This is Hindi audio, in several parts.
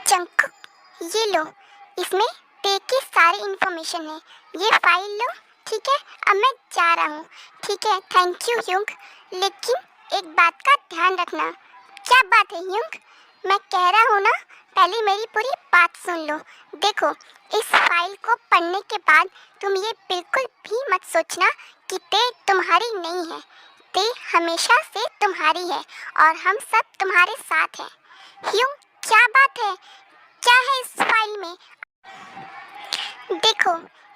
जंकु, ये लो, इसमें टेक की सारी इन्फॉर्मेशन है। ये फाइल लो, ठीक है। अब मैं जा रहा हूँ, ठीक है। थैंक यू युंग, लेकिन एक बात का ध्यान रखना। क्या बात है युंग? मैं कह रहा हूँ ना, पहले मेरी पूरी बात सुन लो। देखो, इस फाइल को पढ़ने के बाद तुम ये बिल्कुल भी मत सोचना कि ते तुम्हारी नहीं है। ते हमेशा से तुम्हारी है और हम सब तुम्हारे साथ हैं। युंग, क्या बात है? क्या है इस फाइल में? देखो,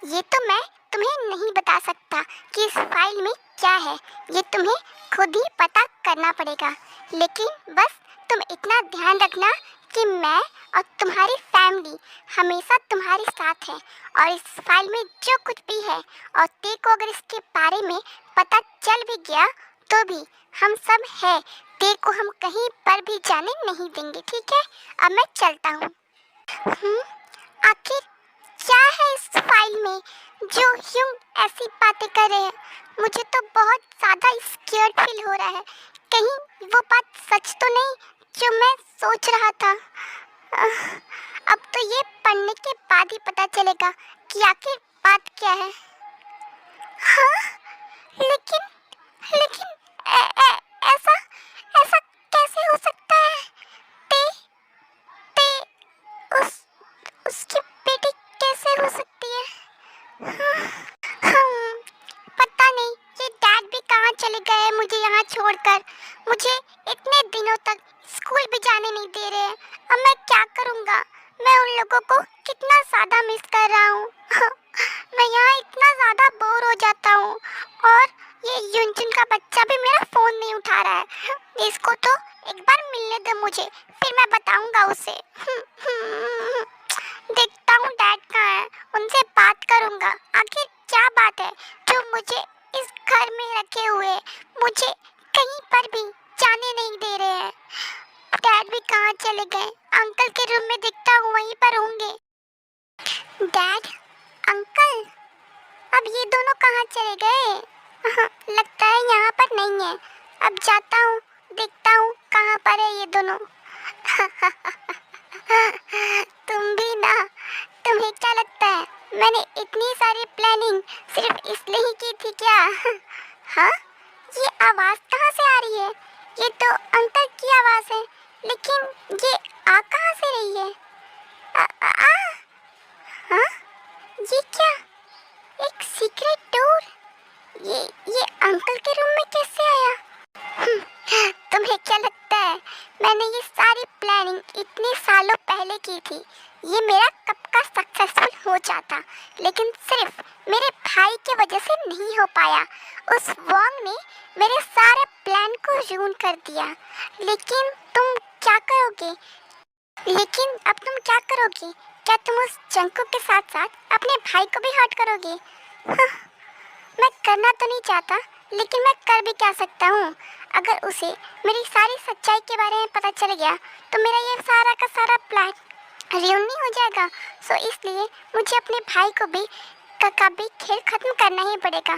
ये तो मैं तुम्हें नहीं बता सकता कि इस फाइल में क्या है। ये तुम्हें खुद ही पता करना पड़ेगा। लेकिन बस तुम इतना ध्यान रखना कि मैं और तुम्हारी फैमिली हमेशा तुम्हारे साथ है। और इस फाइल में जो कुछ भी है और ते को अगर इसके बारे में पता चल भी गया तो भी हम सब है। ते को हम कहीं पर भी जाने नहीं देंगे, ठीक है। अब मैं चलता हूँ। आखिर क्या है इस फाइल में जो यूं ऐसी बातें कर रहे हैं? मुझे तो बहुत ज़्यादा स्केर्ड फील हो रहा है। कहीं वो बात सच तो नहीं जो मैं सोच रहा था। अब तो ये पढ़ने के बाद ही पता चलेगा कि आखिर बात क्या है। हाँ, लेकिन लेकिन ऐ, ऐ, ऐसा ऐसा कैसे हो सकता है? ते ते उस उसकी बेटी कैसे हो सकती है? पता नहीं ये डैड भी कहाँ चले गए मुझे यहाँ छोड़कर। मुझे इतने दिनों तक स्कूल भी जाने नहीं दे रहे हैं। अब मैं क्या करूँगा? मैं उन लोगों को कितना ज़्यादा मिस कर रहा हूँ। मैं यहाँ इतना ज़्यादा बोर हो जाता हूँ। और ये युनचुन का बच्चा भी मेरा फ़ोन नहीं उठा रहा है। इसको तो एक बार मिलने दो मुझे, फिर मैं बताऊँगा उसे। देखता हूँ डैड कहाँ है, उनसे बात करूँगा। आखिर क्या बात है जो मुझे इस घर में रखे हुए मुझे कहीं पर भी जाने नहीं दे रहे हैं। डैड भी कहाँ चले गए? अंकल के रूम में देखता हूँ, वहीं पर होंगे। डैड, अंकल, अब ये दोनों कहाँ चले गए? लगता है यहाँ पर नहीं है। अब जाता हूँ, देखता हूँ कहाँ पर है ये दोनों। तुम भी ना, तुम्हें क्या लगता है मैंने इतनी सारी प्लानिंग सिर्फ इसलिए ही की थी क्या? हाँ, ये आवाज़ कहाँ से आ रही है? ये तो अंकल की आवाज़ है, लेकिन ये आ कहाँ से रही है? आ, आ, आ, हाँ, ये क्या? एक सीक्रेट डोर? ये अंकल के रूम में कैसे आया? तुम्हें क्या लगता है मैंने ये सारी प्लानिंग इतने सालों पहले की थी? ये मेरा कब का सक्सेसफुल हो जाता, लेकिन सिर्फ मेरे भाई की वजह से नहीं हो पाया। उस वॉन्ग ने मेरे सारे प्लान को रूइन कर दिया। लेकिन तुम क्या करोगे? लेकिन अब तुम क्या करोगे? क्या तुम उस जंकू के साथ साथ अपने भाई को भी हर्ट करोगे? हाँ, मैं करना तो नहीं चाहता, लेकिन मैं कर भी क्या सकता हूँ? अगर उसे मेरी सारी सच्चाई के बारे में पता चल गया तो मेरा ये सारा का सारा प्लान रियून नहीं हो जाएगा। सो इसलिए मुझे अपने भाई को भी का भी खेल खत्म करना ही पड़ेगा।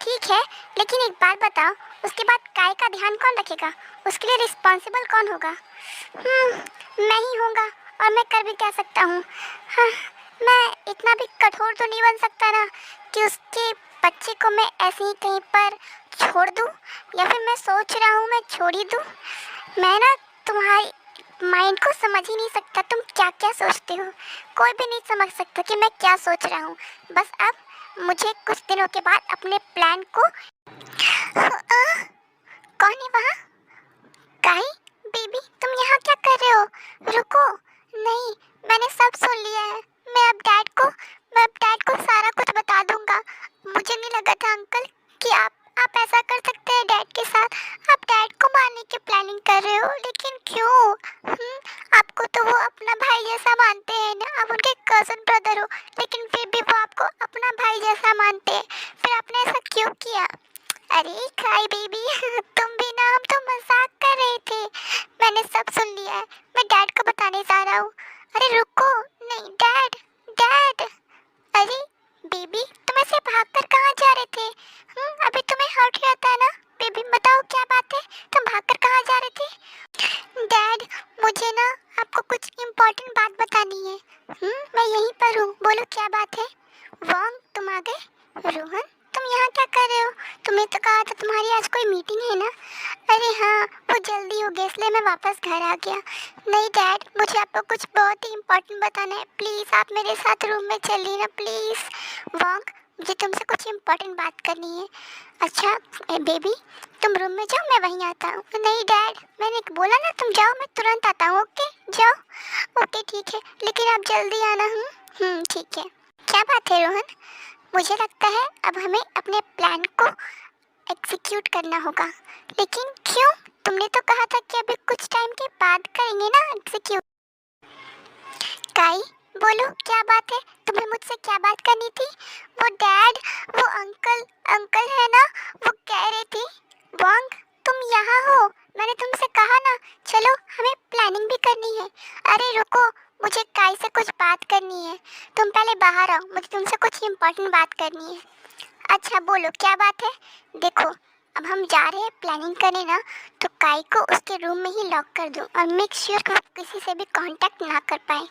ठीक है, लेकिन एक बात बताओ, उसके बाद काय का ध्यान कौन रखेगा? उसके लिए रिस्पॉन्सिबल कौन होगा? मैं ही होगा, और मैं कर भी क्या सकता हूँ? हाँ, मैं इतना भी कठोर तो नहीं बन सकता ना कि उसके बच्चे को मैं ऐसे ही कहीं पर छोड़ दूँ, या फिर मैं सोच रहा हूँ मैं छोड़ ही दूँ। मैं ना तुम्हारी माइंड को समझ ही नहीं सकता, तुम क्या क्या सोचते हो। कोई भी नहीं समझ सकता कि मैं क्या सोच रहा हूँ। बस अब मुझे कुछ दिनों के बाद अपने प्लान को कौन है वहाँ? काई बेबी, तुम यहाँ क्या कर रहे हो? रुको। नहीं, मैंने सब सुन लिया है। मैं अब डैड को सारा कुछ बता दूंगा। मुझे नहीं लगा था अंकल कि आप ऐसा कर सकते हैं डैड के साथ। आप डैड को मारने की प्लानिंग कर रहे हो, लेकिन क्यों? आपको तो वो अपना भाई जैसा मानते हैं ना, आप उनके कजन ब्रदर हो, लेकिन फिर भी वो आपको अपना भाई जैसा मानते हैं। फिर आपने ऐसा क्यों किया? अरे क्राई बेबी, तुम भी ना, हम तो मजाक कर रहे थे। मैंने सब सुन लिया है, मैं डैड को बताने जा रहा हूँ। अरे रुको, नहीं डैड, डैड। अरे बेबी, तुम ऐसे भागकर कहाँ जा रहे थे? अभी तुम्हें हर्ट रहता है ना? बेबी बताओ क्या बात है, तुम भागकर कहाँ जा रहे थे? डैड, मुझे ना आपको कुछ इम्पोर्टेंट बात बतानी है। मैं यहीं पर हूँ, बोलो क्या बात है। वांग, तुम आ गए। रोहन, तुम यहाँ क्या कर रहे हो? तुमने तो कहा था तुम्हारी आज कोई मीटिंग है ना। अरे हाँ, वो जल्दी हो गया इसलिए मैं वापस घर आ गया। नहीं डैड, मुझे आपको कुछ बहुत ही इम्पोर्टेंट बताना है। प्लीज़ आप मेरे साथ रूम में चलिए ना प्लीज़। वांग, मुझे तुमसे कुछ इम्पोर्टेंट बात करनी है। अच्छा बेबी, तुम रूम में जाओ, मैं वहीं आता हूँ। नहीं डैड, मैंने बोला ना तुम जाओ, मैं तुरंत आता हूँ। ओके जाओ। ओके ठीक है, लेकिन आप जल्दी आना। ठीक है। क्या बात है रोहन? मुझे लगता है अब हमें अपने प्लान को एग्जीक्यूट करना होगा। लेकिन क्यों? तुमने तो कहा था कि अभी कुछ टाइम के बाद करेंगे ना एग्जीक्यूट। काई, बोलो क्या बात है? तुम्हें मुझसे क्या बात करनी थी? वो डैड, वो अंकल अंकल है ना, वो कह रही थी। वांग, तुम यहाँ हो? मैंने तुमसे कहा ना, चलो हमें प्लानिंग भी करनी है। अरे रुको, मुझे काई से कुछ बात करनी है। तुम पहले बाहर आओ, मुझे तुमसे कुछ इम्पोर्टेंट बात करनी है। अच्छा बोलो क्या बात है? देखो, अब हम जा रहे हैं प्लानिंग करने ना, तो काई को उसके रूम में ही लॉक कर दो और मेक श्योर कि वो किसी से भी कांटेक्ट ना कर पाए।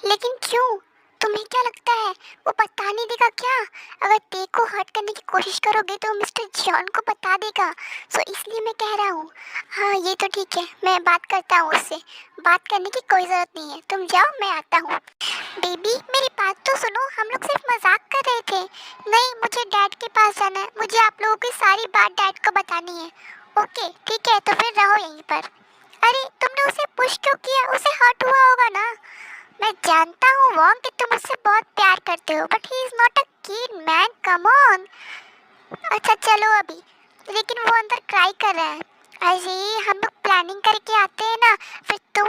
लेकिन क्यों? तुम्हें क्या लगता है वो बता नहीं देगा क्या? अगर ते को हर्ट करने की कोशिश करोगे तो मिस्टर जॉन को बता देगा। सो इसलिए मैं कह रहा हूँ। हाँ ये तो ठीक है, मैं बात करता हूँ उससे। बात करने की कोई ज़रूरत नहीं है, तुम जाओ मैं आता हूँ। बेबी मेरी बात तो सुनो, हम लोग सिर्फ मजाक कर रहे थे। नहीं, मुझे डैड के पास जाना है, मुझे आप लोगों की सारी बात डैड को बतानी है। ओके ठीक है, तो फिर रहो यहीं पर। अरे तुमने उसे पुश क्यों किया? उसे हर्ट हुआ होगा ना। मैं जानता हूँ वॉन्ग कि तुम उससे बहुत प्यार करते हो, but he is not a kid man, come on. अच्छा चलो अभी, लेकिन वो अंदर क्राई कर रहा है। अरे हम लोग प्लानिंग करके आते हैं ना, फिर तुम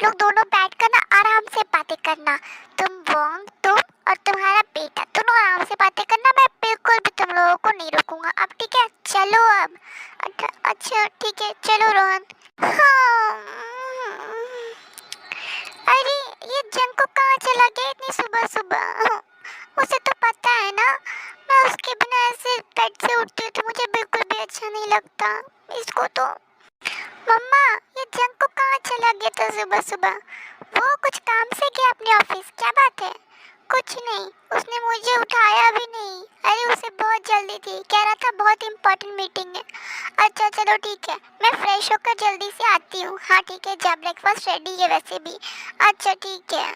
लोग दोनों बैठ कर ना आराम से बातें करना। तुम वॉन्ग, तुम और तुम्हारा बेटा दोनों आराम से बातें करना। मैं बिल्कुल भी तुम लोगों को नहीं रोकूंगा। अब ठीक है, चलो अब। अच्छा ठीक है, चलो रोहन। हाँ, अरे ये जंको कहाँ चला गया इतनी सुबह सुबह? उसे तो पता है ना, मैं उसके बिना ऐसे बेड से उठती हूँ तो मुझे बिल्कुल भी अच्छा नहीं लगता। इसको तो मम्मा, ये जंको कहाँ चला गया था सुबह सुबह? वो कुछ काम से गया अपने ऑफिस। क्या बात है? कुछ नहीं, उसने मुझे उठाया भी नहीं। अरे उसे बहुत जल्दी थी, कह रहा था बहुत इंपॉर्टेंट मीटिंग है। अच्छा चलो ठीक है, मैं फ्रेश होकर जल्दी से आती हूँ। हाँ ठीक है, जा, ब्रेकफास्ट रेडी है वैसे भी। अच्छा ठीक है।